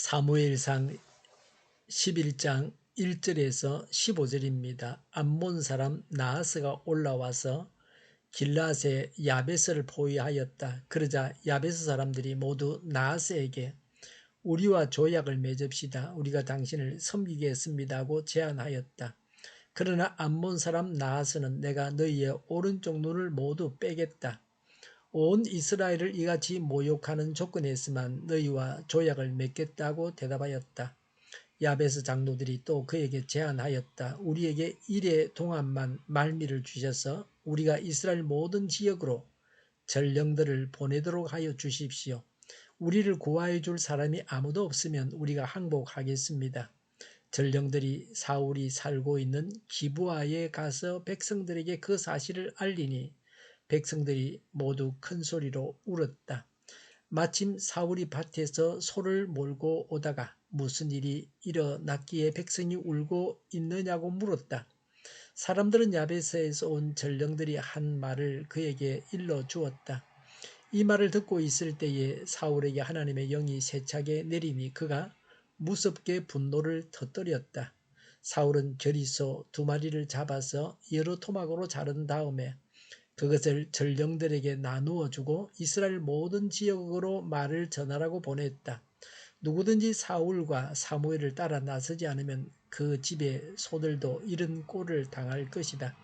사무엘상 11장 1절에서 15절입니다. 암몬 사람 나하스가 올라와서 길앗의 야베스를 포위하였다. 그러자 야베스 사람들이 모두 나하스에게 우리와 조약을 맺읍시다. 우리가 당신을 섬기겠습니다 하고 제안하였다. 그러나 암몬 사람 나하스는 내가 너희의 오른쪽 눈을 모두 빼겠다. 온 이스라엘을 이같이 모욕하는 조건에서만 너희와 조약을 맺겠다고 대답하였다. 야베스 장로들이 또 그에게 제안하였다. 우리에게 1해 동안만 말미를 주셔서 우리가 이스라엘 모든 지역으로 전령들을 보내도록 하여 주십시오. 우리를 구하여 줄 사람이 아무도 없으면 우리가 항복하겠습니다. 전령들이 사울이 살고 있는 기브아에 가서 백성들에게 그 사실을 알리니 백성들이 모두 큰 소리로 울었다. 마침 사울이 밭에서 소를 몰고 오다가 무슨 일이 일어났기에 백성이 울고 있느냐고 물었다. 사람들은 야베스에서 온 전령들이 한 말을 그에게 일러 주었다. 이 말을 듣고 있을 때에 사울에게 하나님의 영이 세차게 내리니 그가 무섭게 분노를 터뜨렸다. 사울은 겨리소 2마리를 잡아서 여러 토막으로 자른 다음에 그것을 전령들에게 나누어 주고 이스라엘 모든 지역으로 말을 전하라고 보냈다. 누구든지 사울과 사무엘을 따라 나서지 않으면 그 집의 소들도 이런 꼴을 당할 것이다.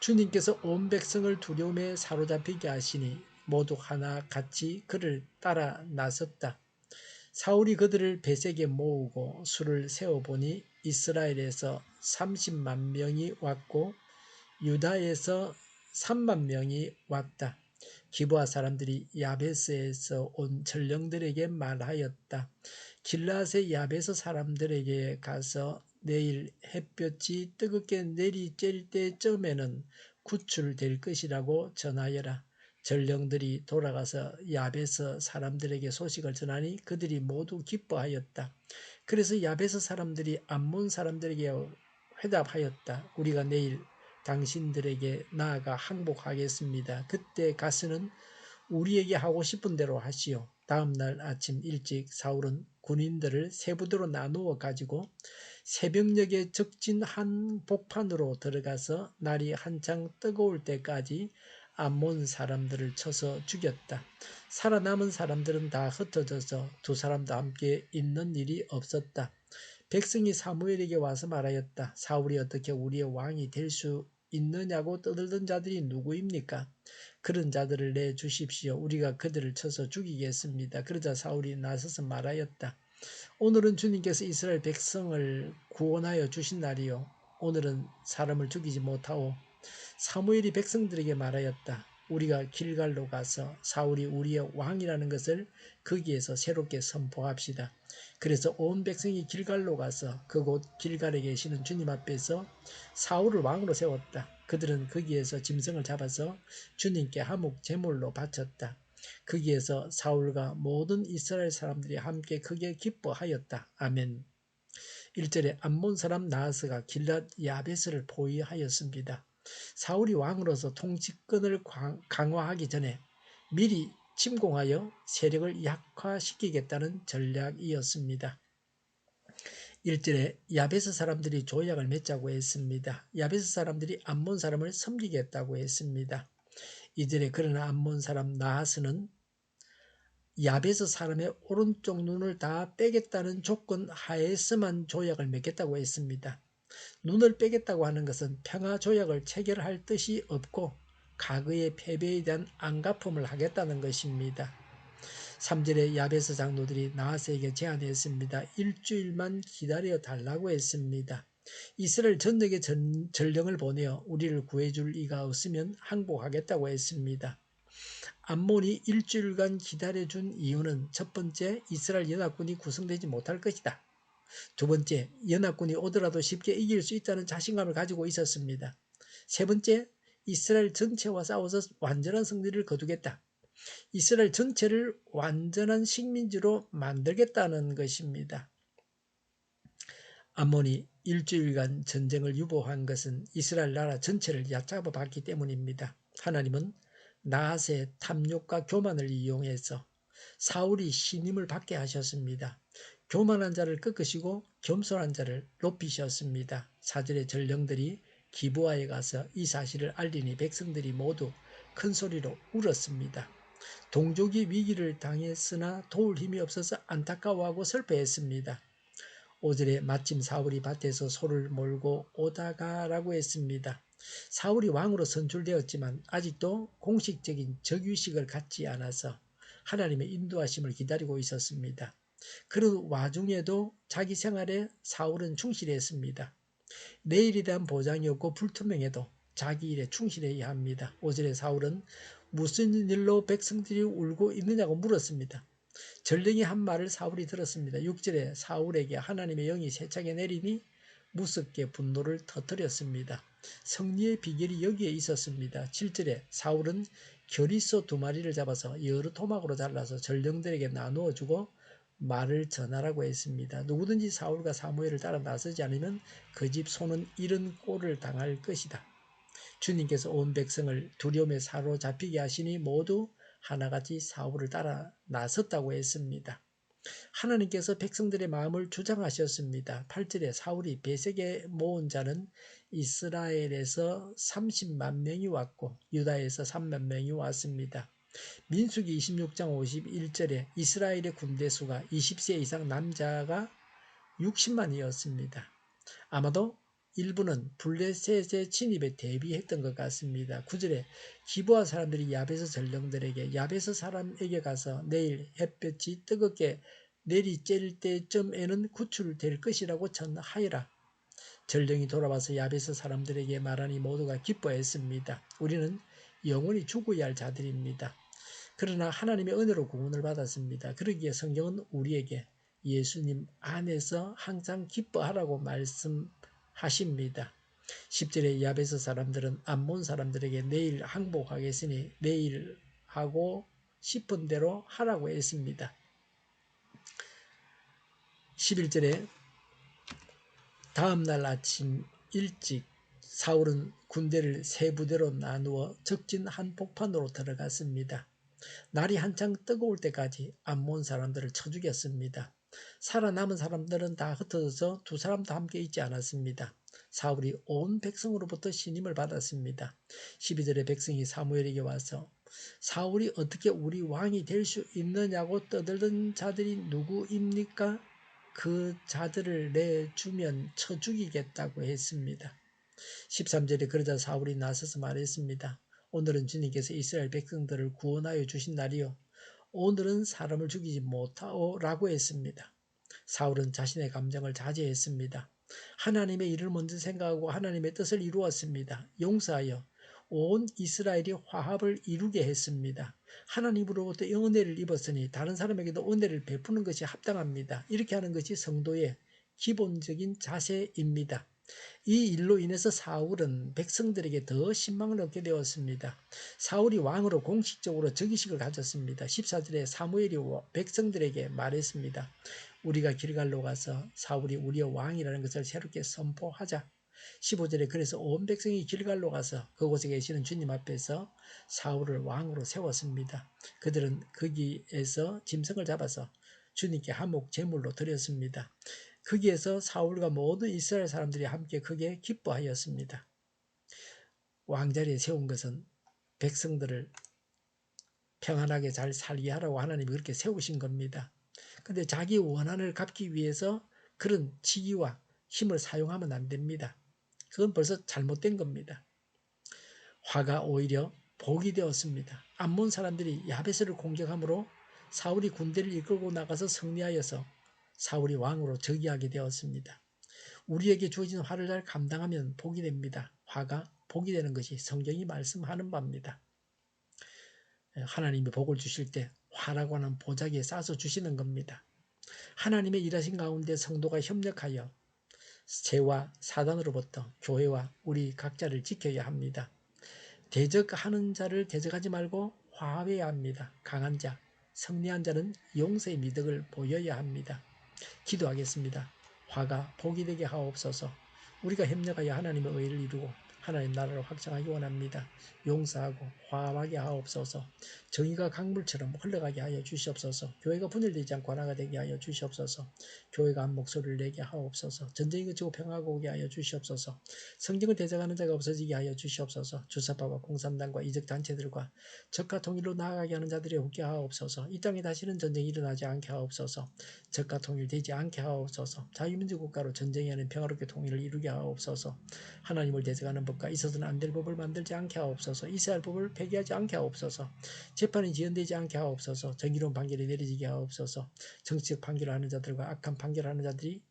주님께서 온 백성을 두려움에 사로잡히게 하시니 모두 하나같이 그를 따라 나섰다. 사울이 그들을 베색에 모으고 수를 세어보니 이스라엘에서 30만 명이 왔고 유다에서 3만 명이 왔다. 기브아 사람들이 야베스에서 온 전령들에게 말하였다. 길앗의 야베스 사람들에게 가서 내일 햇볕이 뜨겁게 내리쬐을 때쯤에는 구출될 것이라고 전하여라. 전령들이 돌아가서 야베스 사람들에게 소식을 전하니 그들이 모두 기뻐하였다. 그래서 야베스 사람들이 암몬 사람들에게 회답하였다. 우리가 내일 당신들에게 나아가 항복하겠습니다. 그때 가서는 우리에게 하고 싶은 대로 하시오. 다음 날 아침 일찍 사울은 군인들을 세 부대로 나누어 가지고 새벽녘에 적진 한 복판으로 들어가서 날이 한창 뜨거울 때까지 암몬 사람들을 쳐서 죽였다. 살아남은 사람들은 다 흩어져서 두 사람도 함께 있는 일이 없었다. 백성이 사무엘에게 와서 말하였다. 사울이 어떻게 우리의 왕이 될 수 있느냐고 떠들던 자들이 누구입니까? 그런 자들을 내주십시오. 우리가 그들을 쳐서 죽이겠습니다. 그러자 사울이 나서서 말하였다. 오늘은 주님께서 이스라엘 백성을 구원하여 주신 날이요. 오늘은 사람을 죽이지 못하오. 사무엘이 백성들에게 말하였다. 우리가 길갈로 가서 사울이 우리의 왕이라는 것을 거기에서 새롭게 선포합시다. 그래서 온 백성이 길갈로 가서 그곳 길갈에 계시는 주님 앞에서 사울을 왕으로 세웠다. 그들은 거기에서 짐승을 잡아서 주님께 화목 제물로 바쳤다. 거기에서 사울과 모든 이스라엘 사람들이 함께 크게 기뻐하였다. 아멘. 1절에 암몬 사람 나하스가 길랏 야베스를 포위하였습니다. 사울이 왕으로서 통치권을 강화하기 전에 미리 침공하여 세력을 약화시키겠다는 전략이었습니다. 1절에 야베스 사람들이 조약을 맺자고 했습니다. 야베스 사람들이 암몬 사람을 섬기겠다고 했습니다. 2절에 그러나 암몬 사람 나하스는 야베스 사람의 오른쪽 눈을 다 빼겠다는 조건 하에서만 조약을 맺겠다고 했습니다. 눈을 빼겠다고 하는 것은 평화 조약을 체결할 뜻이 없고 과거의 패배에 대한 안갚음을 하겠다는 것입니다. 3절에 야베스 장로들이 나하스에게 제안했습니다. 일주일만 기다려 달라고 했습니다. 이스라엘 전역에 전령을 보내어 우리를 구해줄 이가 없으면 항복하겠다고 했습니다. 암몬이 일주일간 기다려준 이유는 첫 번째, 이스라엘 연합군이 구성되지 못할 것이다. 두 번째, 연합군이 오더라도 쉽게 이길 수 있다는 자신감을 가지고 있었습니다. 세 번째, 이스라엘 전체와 싸워서 완전한 승리를 거두겠다. 이스라엘 전체를 완전한 식민지로 만들겠다는 것입니다. 암몬이 일주일간 전쟁을 유보한 것은 이스라엘 나라 전체를 얕잡아 봤기 때문입니다. 하나님은 나하스의 탐욕과 교만을 이용해서 사울이 신임을 받게 하셨습니다. 교만한 자를 꺾으시고 겸손한 자를 높이셨습니다. 4절의 전령들이 기브아에 가서 이 사실을 알리니 백성들이 모두 큰 소리로 울었습니다. 동족이 위기를 당했으나 도울 힘이 없어서 안타까워하고 슬퍼했습니다. 5절에 마침 사울이 밭에서 소를 몰고 오다가라고 했습니다. 사울이 왕으로 선출되었지만 아직도 공식적인 즉위식을 갖지 않아서 하나님의 인도하심을 기다리고 있었습니다. 그런 와중에도 자기 생활에 사울은 충실했습니다. 내일에 대한 보장이 없고 불투명해도 자기 일에 충실해야 합니다. 5절에 사울은 무슨 일로 백성들이 울고 있느냐고 물었습니다. 전령이 한 말을 사울이 들었습니다. 6절에 사울에게 하나님의 영이 세차게 내리니 무섭게 분노를 터뜨렸습니다. 승리의 비결이 여기에 있었습니다. 7절에 사울은 겨리소 2마리를 잡아서 여러 토막으로 잘라서 전령들에게 나누어 주고 말을 전하라고 했습니다. 누구든지 사울과 사무엘을 따라 나서지 않으면 그 집 소는 이런 꼴을 당할 것이다. 주님께서 온 백성을 두려움에 사로잡히게 하시니 모두 하나같이 사울을 따라 나섰다고 했습니다. 하나님께서 백성들의 마음을 주장하셨습니다. 8절에 사울이 베색에 모은 자는 이스라엘에서 30만 명이 왔고 유다에서 3만 명이 왔습니다. 민수기 26장 51절에 이스라엘의 군대 수가 20세 이상 남자가 60만이었습니다. 아마도 일부는 블레셋의 진입에 대비했던 것 같습니다. 9절에 기브아 사람들이 야베스 전령들에게 야베스 사람에게 가서 내일 햇볕이 뜨겁게 내리쬐을 때쯤에는 구출될 것이라고 전하여라. 전령이 돌아와서 야베스 사람들에게 말하니 모두가 기뻐했습니다. 우리는 영원히 죽어야 할 자들입니다. 그러나 하나님의 은혜로 구원을 받았습니다. 그러기에 성경은 우리에게 예수님 안에서 항상 기뻐하라고 말씀하십니다. 10절에 야베스 사람들은 암몬 사람들에게 내일 항복하겠으니 내일 하고 싶은 대로 하라고 했습니다. 11절에 다음날 아침 일찍 사울은 군대를 세 부대로 나누어 적진 한복판으로 들어갔습니다. 날이 한창 뜨거울 때까지 암몬 사람들을 쳐 죽였습니다. 살아남은 사람들은 다 흩어져서 두 사람도 함께 있지 않았습니다. 사울이 온 백성으로부터 신임을 받았습니다. 12절에 백성이 사무엘에게 와서 사울이 어떻게 우리 왕이 될 수 있느냐고 떠들던 자들이 누구입니까? 그 자들을 내주면 쳐 죽이겠다고 했습니다. 13절에 그러자 사울이 나서서 말했습니다. 오늘은 주님께서 이스라엘 백성들을 구원하여 주신 날이요 오늘은 사람을 죽이지 못하오라고 했습니다. 사울은 자신의 감정을 자제했습니다. 하나님의 일을 먼저 생각하고 하나님의 뜻을 이루었습니다. 용서하여 온 이스라엘이 화합을 이루게 했습니다. 하나님으로부터 은혜를 입었으니 다른 사람에게도 은혜를 베푸는 것이 합당합니다. 이렇게 하는 것이 성도의 기본적인 자세입니다. 이 일로 인해서 사울은 백성들에게 더 신망을 얻게 되었습니다. 사울이 왕으로 공식적으로 즉위식을 가졌습니다. 14절에 사무엘이 백성들에게 말했습니다. 우리가 길갈로 가서 사울이 우리의 왕이라는 것을 새롭게 선포하자. 15절에 그래서 온 백성이 길갈로 가서 그곳에 계시는 주님 앞에서 사울을 왕으로 세웠습니다. 그들은 거기에서 짐승을 잡아서 주님께 한몫 제물로 드렸습니다. 거기에서 사울과 모든 이스라엘 사람들이 함께 크게 기뻐하였습니다. 왕자리에 세운 것은 백성들을 평안하게 잘 살게 하라고 하나님이 그렇게 세우신 겁니다. 근데 자기 원한을 갚기 위해서 그런 지위와 힘을 사용하면 안 됩니다. 그건 벌써 잘못된 겁니다. 화가 오히려 복이 되었습니다. 암몬 사람들이 야베스를 공격함으로 사울이 군대를 이끌고 나가서 승리하여서 사울이 왕으로 즉위하게 되었습니다. 우리에게 주어진 화를 잘 감당하면 복이 됩니다. 화가 복이 되는 것이 성경이 말씀하는 바입니다. 하나님이 복을 주실 때 화라고 하는 보자기에 싸서 주시는 겁니다. 하나님의 일하신 가운데 성도가 협력하여 죄와 사단으로부터 교회와 우리 각자를 지켜야 합니다. 대적하는 자를 대적하지 말고 화해해야 합니다. 강한 자, 승리한 자는 용서의 미덕을 보여야 합니다. 기도하겠습니다. 화가 복이 되게 하옵소서. 우리가 협력하여 하나님의 의를 이루고 하나님 나라를 확장하기 원합니다. 용서하고 화합하게 하옵소서. 정의가 강물처럼 흘러가게 하여 주시옵소서. 교회가 분열되지 않고 하나가 되게 하여 주시옵소서. 교회가 한 목소리를 내게 하옵소서. 전쟁이 그치고 평화가 오게 하여 주시옵소서. 성경을 대적하는 자가 없어지게 하여 주시옵소서. 주사파와 공산당과 이적 단체들과 적과 통일로 나아가게 하는 자들이 없게 하옵소서. 이 땅에 다시는 전쟁이 일어나지 않게 하옵소서. 적과 통일되지 않게 하옵소서. 자유민주국가로 전쟁이 아닌 평화롭게 통일을 이루게 하옵소서. 하나님을 대적하는 법과 있어서는 안 될 법을 만들지 않게 하옵소서. 이스라엘 법을 폐기하지 않게 하옵소서. 재판이 지연되지 않게 하옵소서. 정의로운 판결이 내려지게 하옵소서. 정치적 판결을 하는 자들과 악한 판결하는 자들이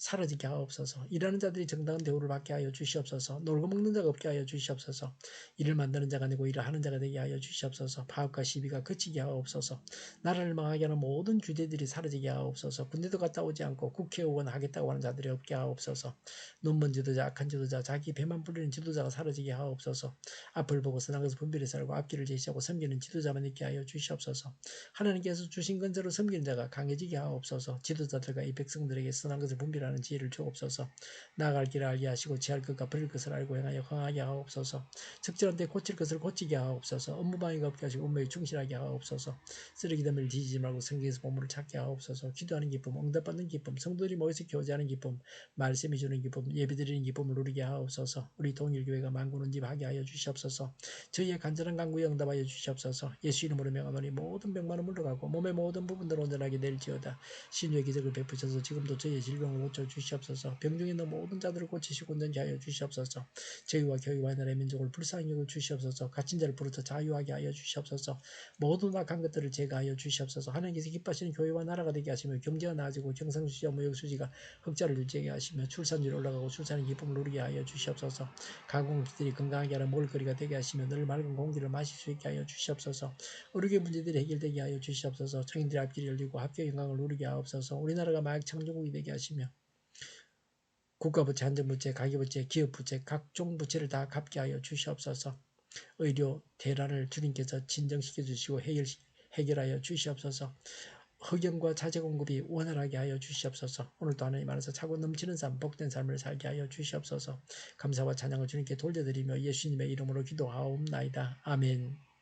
사라지게 하옵소서. 일하는 자들이 정당한 대우를 받게 하여 주시옵소서. 놀고 먹는 자가 없게 하여 주시옵소서. 일을 만드는 자가 아니고 일을 하는 자가 되게 하여 주시옵소서. 파업과 시비가 그치게 하옵소서. 나라를 망하게 하는 모든 주제들이 사라지게 하옵소서. 군대도 갔다 오지 않고 국회의원 하겠다고 하는 자들이 없게 하옵소서. 눈먼 지도자, 악한 지도자, 자기 배만 부리는 지도자가 사라지게 하옵소서. 앞을 보고 선한 것을 분별히 살고 앞길을 제시하고 섬기는 지도자만 있게 하여 주시옵소서. 하나님께서 주신 건설로 섬기는 자가 강해지게 하옵소서. 지도자들과 이 백성들에게 선한 것을 분별하는 지혜를 주옵소서. 나아갈 길을 알게 하시고 취할 것과 버릴 것을 알고 행하여 흥하게 하옵소서. 적절한 때 고칠 것을 고치게 하옵소서. 업무방해가 없게 하시고 업무에 충실하게 하옵소서. 쓰레기 더미를 뒤지지 말고 성경에서 보물을 찾게 하옵소서. 기도하는 기쁨, 응답받는 기쁨, 성도들이 모여서 교제하는 기쁨, 말씀이 주는 기쁨, 예배드리는 기쁨을 누리게 하옵소서. 우리 동일교회가 만군은 집 하게 하여 주시옵소서. 저희의 간절한 간구에 응답하여 주시옵소서. 예수 이름으로 명하노니 모든 병만은 물러가고 몸의 모든 부분들 온전하게 될지어다. 신유의 기적을 베푸셔서 지금도 저희의 질병을 고쳐 주시옵소서. 병중에 있는 모든 자들을 고치시고 온전히 하여 주시옵소서. 저희와 교회와 나라의 민족을 불쌍히 여겨 주시옵소서. 갇힌 자를 부르짖어 자유하게 하여 주시옵소서. 모든 악한 것들을 제거하여 주시옵소서. 하나님께서 기뻐하시는 교회와 나라가 되게 하시며 경제가 나아지고 경상수지와 무역수지가 흑자를 유지하게 하시며 출산율이 올라가고 출산의 기쁨을 누리게 하여 주시옵소서. 가공기들이 건강하게 하는 먹을거리가 되게 하시며 늘 맑은 공기를 마실 수 있게 하여 주시옵소서. 의료계 문제들이 해결되게 하여 주시옵소서. 청인들의 앞길이 열리고 합격 영광을 누리게 하옵소서. 우리나라가 마약 청정국이 되게 하시며 국가부채, 한정부채, 가계부채, 기업부채, 각종 부채를 다 갚게 하여 주시옵소서. 의료 대란을 주님께서 진정시켜 주시고 해결하여 주시옵소서. 흑연과 자재 공급이 원활하게 하여 주시옵소서. 오늘도 하나님 안에서 차고 넘치는 삶, 복된 삶을 살게 하여 주시옵소서. 감사와 찬양을 주님께 돌려드리며 예수님의 이름으로 기도하옵나이다. 아멘.